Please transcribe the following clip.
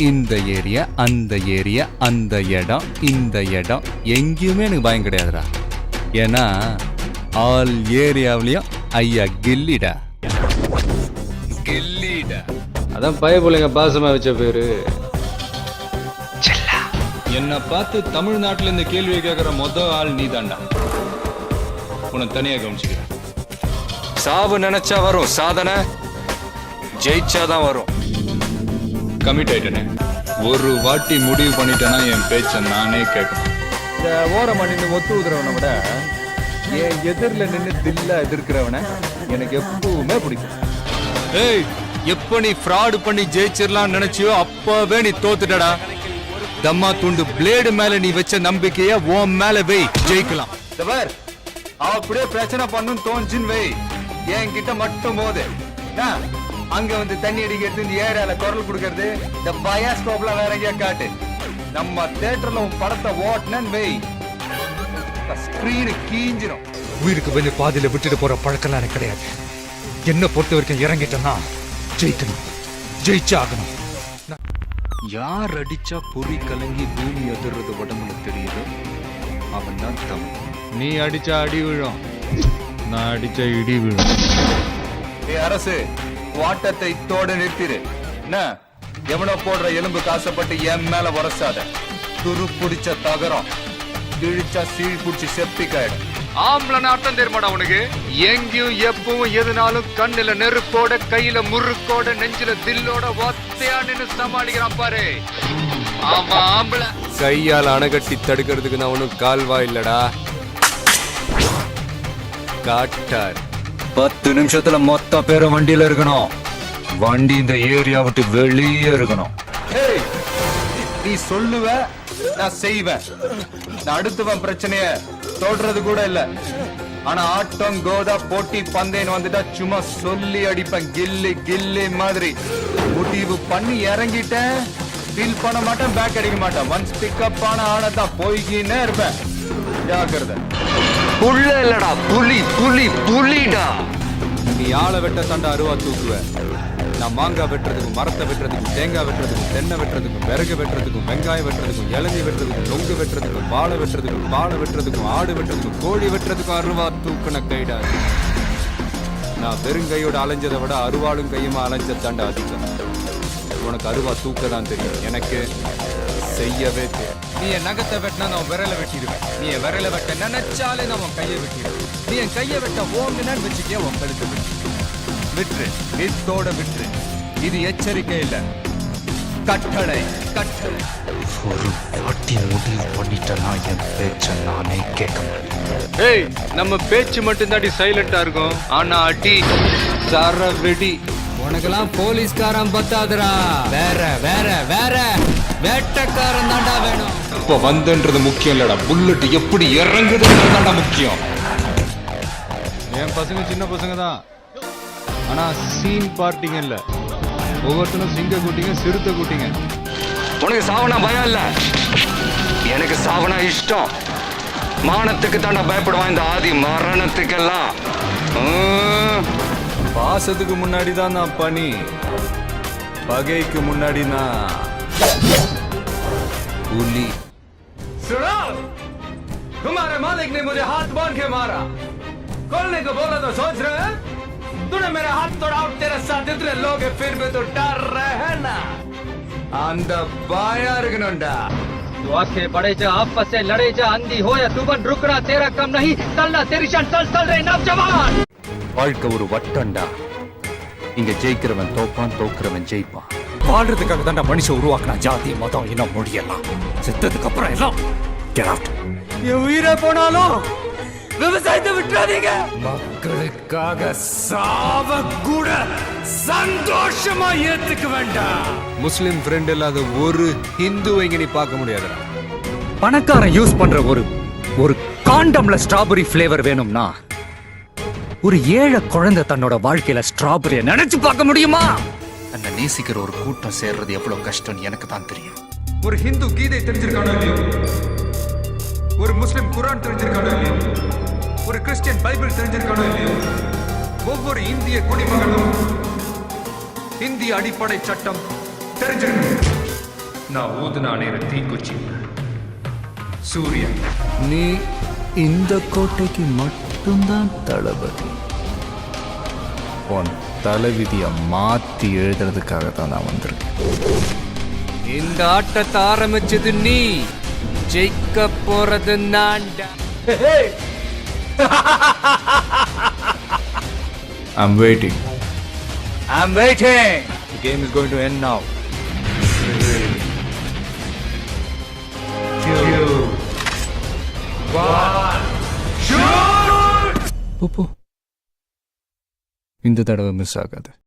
இந்த ஏரியா, அந்த ஏரியா, அந்த இடம், இந்த இடம் எங்கேயுமே எனக்கு பயம் கிடையாதுடா. ஏன்னா ஆல் ஏரியாவிலையும் ஐயா கில்லிடா. கில்லிடா. அதான் பயப்புள்ளைங்க பாசமா வச்ச பேரு. என்னை பார்த்து தமிழ்நாட்டில் இந்த கேள்வியை கேட்குற மொதல் ஆள் நீ தாண்டா. உன்னை தனியாக கவனிச்சுக்கிறேன். சாவு நினைச்சா வரும், சாதனை ஜெயிச்சாதான் வரும். கமிட் ஆயிட்டேனே. ஒரு வாட்டி முடிவு பண்ணிட்டேன்னா என் பேச்சை நானே கேட்கணும். இந்த ஓரமா நின்று ஒத்து ஊதுறவனை விட என் எதிரில் நின்று தில்லா எதிர்க்கிறவனை எனக்கு எப்பவுமே பிடிக்கும். ஏய், எப்ப நீ ஃப்ராடு பண்ணி ஜெயிச்சிடலாம் நினைச்சியோ அப்பவே நீ தோத்துட்டடா. தம்மா துண்டு பிளேடு மேல நீ வச்ச நம்பிக்கைய உன் மேல வை, ஜெயிக்கலாம். அப்படியே பிரச்சனை பண்ணும் தோஞ்சின் வை, என்கிட்ட மட்டும் போது அங்க வந்து தண்ணி அடிக்கிறது, இந்த ஏரியால குரல் கொடுக்கறது, இந்த பயாஸ்கோப்ல வேற எங்கேயா காட்டு. நம்ம தியேட்டர்ல உன் படத்தை ஓட்டுனன்னு வை, ஸ்கிரீனு கீஞ்சிரும். உயிருக்கு வெளியே பாதியில விட்டுட்டு போற பழக்கம்லாம் எனக்கு கிடையாது. என்ன பொறுத்த வரைக்கும் இறங்கிட்டேன்னா ஜெயிக்கணும், ஜெயிச்சே ஆகணும். யார் அடிச்சா பொறி கலங்கி பூமி அதிர்றது உடம்புல தெரியுதோ அவன் தான் தமிழ். நீ அடிச்சா அடி விழும், நான் அடிச்சா இடி விழும். அரசு வாட்டத்தை இத்தோட நிறுத்திரு. என்ன எவனோ போடுற எலும்பு காசப்பட்டு என் மேல வரசாத. துரு புடிச்ச தகரம் கிழிச்சா சீழ் புடிச்சு செப்டிக்காயிடும். ஆம்பளை அர்த்தம் தெரியுமாடா உனக்கு? எங்கேயும் எப்பவும் எதுனாலும் கண்ணுல நெருப்போட, கையில முறுக்கோட, நெஞ்சில தில்லோட ஒத்தையா நின்னு சமாளிக்கிறான் பாரு. ஆமா ஆம்பளை. கையால் அணைகட்டி தடுக்கிறதுக்கு நான் ஒன்னும் கால்வா இல்லடா, காட்டார். 10 நிமிஷத்துல மொத்த பேரும் வண்டியில இருக்கணும். வண்டி இந்த ஏரியா விட்டு வெளியே இருக்கணும். நீ சொல்லுவ, நான் செய்வேன். நான் அடுத்தவன் பிரச்சனைய தோடுறது கூட இல்ல. ஆனா ஆட்டம் கோதா போட்டி பந்தேன்னு வந்துட்டா சும்மா சொல்லி அடிப்பேன். கில்லி கில்லி மாதிரி முடிவு பண்ணி இறங்கிட்டேன். ஃபீல் பண்ண மாட்டேன், பேக் அடிக்க மாட்டேன். ஒன்ஸ் பிக்கப் ஆன ஆனதான் போய்கின்னே இருப்பேன். ஜாக்கிரதை. புள்ள இல்லடா, புலி புலி புலிடா. நீ ஆளை வெட்ட தாண்டா அருவா தூக்குவ. நான் மாங்காய் வெட்டுறதுக்கும், மரத்தை வெட்டுறதுக்கும், தேங்காய் வெட்டுறதுக்கும், தென்னை வெட்டுறதுக்கும், விறகு வெட்டுறதுக்கும், வெங்காயம் வெட்டுறதுக்கும், இளநீ வெட்டுறதுக்கும், நொங்கு வெட்டுறதுக்கும், வாழை வெட்டுறதுக்கும், பாலை வெட்டுறதுக்கும், ஆடு வெட்டுறதுக்கும், கோழி வெட்டுறதுக்கும் அருவா தூக்குன கைடா. நான் வெறுங்கையோட அலைஞ்சதை விட அருவாளும் கையுமா அலைஞ்ச தாண்டா அதிகம். உனக்கு அருவா தூக்க தான் தெரியும், எனக்கு செய்யவே தெரியும். நீ என் நகத்தை வெட்டினா நான் விரல வெட்டிடுவேன். நீ என் விரல வெட்ட நினைச்சாலே நான் உன் கையை வெட்டிடுவேன். நீ என் கையை வெட்ட ஓங்குன்னு வச்சுக்கே உன் கழுத்து விட்டுரு. வித்தோட விட்டுரு. இது எச்சரிக்கை இல்ல, கட்டளை. கட்டளை. ஒரு வாட்டி முடிவு பண்ணிட்டேன்னா என் பேச்ச நானே கேட்க மாட்டேன். ஏய், நம்ம பேச்சு மட்டும் தாண்டி சைலண்டா இருக்கும், ஆனா அடி சர வெடி. உனக்கெல்லாம் போலீஸ்காரன் பத்தாதுடா. வேற வேற வேற வேட்டக்காரன் தாண்டா வேணும். இப்ப வந்துன்றது முக்கியம் இல்லடா, புல்லட் எப்படி இறங்குதுன்றது தாண்டா முக்கியம். என் பசங்க சின்ன பசங்க தான், ஆனா சீன் பார்ட்டிங்க இல்ல. ஒவ்வொருத்தரும் சிங்க கூட்டிங்க, சிறுத்தை கூட்டிங்க. உனக்கு சாவனா பயம் இல்ல, எனக்கு சாவனா இஷ்டம். மானத்துக்கு தாண்டா பயப்படுவான் இந்த ஆதி, மரணத்துக்கெல்லாம். பாசத்துக்கு முன்னாடி தான் நான் பனி, பகைக்கு முன்னாடி நான் புலி. तुम्हारे मालिक ने मुझे हाथ बांध के मारा, खोलने को बोला तो सोच रहे हैं? तूने मेरा हाथ तोड़ा और तेरे साथ इतने लोग हैं, फिर भी तो डर रहे हैं ना? அந்த பாயா இருக்கணும்டா. दुआ से बड़े जा, आपस से लड़े जा, अंधी हो या तूबन, रुकना तेरा कम नहीं, चलना तेरी शान, चल चल रे नौजवान. வாழ்க்கை ஒரு வட்டம்டா. இங்க ஜெயிக்கிறவன் தோப்பான், தோக்குறவன் ஜெயிப்பான். வாழ்றதுக்காக தாண்டா மனுஷன் உருவாக்குனா ஜாதி, மதம், இனம், மொழி எல்லாம். செத்ததுக்கு அப்புறம் எல்லாம் get out. என் உயிரே போனாலும் விவசாயத்தை விட்டுறாதீங்க. மக்களுக்காக சாவ கூட சந்தோஷமா ஏத்துக்க வேண்டாம். முஸ்லிம் ஃப்ரெண்ட் இல்லாத ஒரு ஹிந்துவை இங்க நீ பார்க்க முடியாதுடா. பணக்காரன் யூஸ் பண்ற ஒரு காண்டம்ல ஸ்ட்ராபெரி ஃபிளேவர் வேணும்னா ஒரு ஏழை குழந்தை தன்னோட வாழ்க்கையில ஸ்ட்ராபெரிய நினைச்சு பார்க்க முடியுமா? அந்த நேசிக்கிற ஒரு கூட்டம் சேர்றது எவ்வளவு கஷ்டம் எனக்கு தான் தெரியும். ஒரு ஹிந்து கீதை தெரிஞ்சிருக்கானோ இல்லையோ, ஒரு முஸ்லிம் குரான் தெரிஞ்சிருக்கானோ இல்லையோ, ஒரு கிறிஸ்டியன் பைபிள் தெரிஞ்சிருக்கானோ இல்லையோ, ஒவ்வொரு இந்திய குடிமகனும் இந்திய அடிப்படை சட்டம் தெரிஞ்சிருக்கணும். நான் ஊதுன அணையிற தீக்குச்சி சூரியன். நீ இந்த கோட்டைக்கு மட்டும்தான் தளபதி. உன் தலைவிதியை மாத்தி எழுதுறதுக்காக தான் நான் வந்திருக்கேன். இந்த ஆட்டத்தை ஆரம்பிச்சது நீ, ஜெயிக்க போறது நான். I'm waiting. The game is going to end now. போ இந்த தடவை மிஸ் ஆகாது.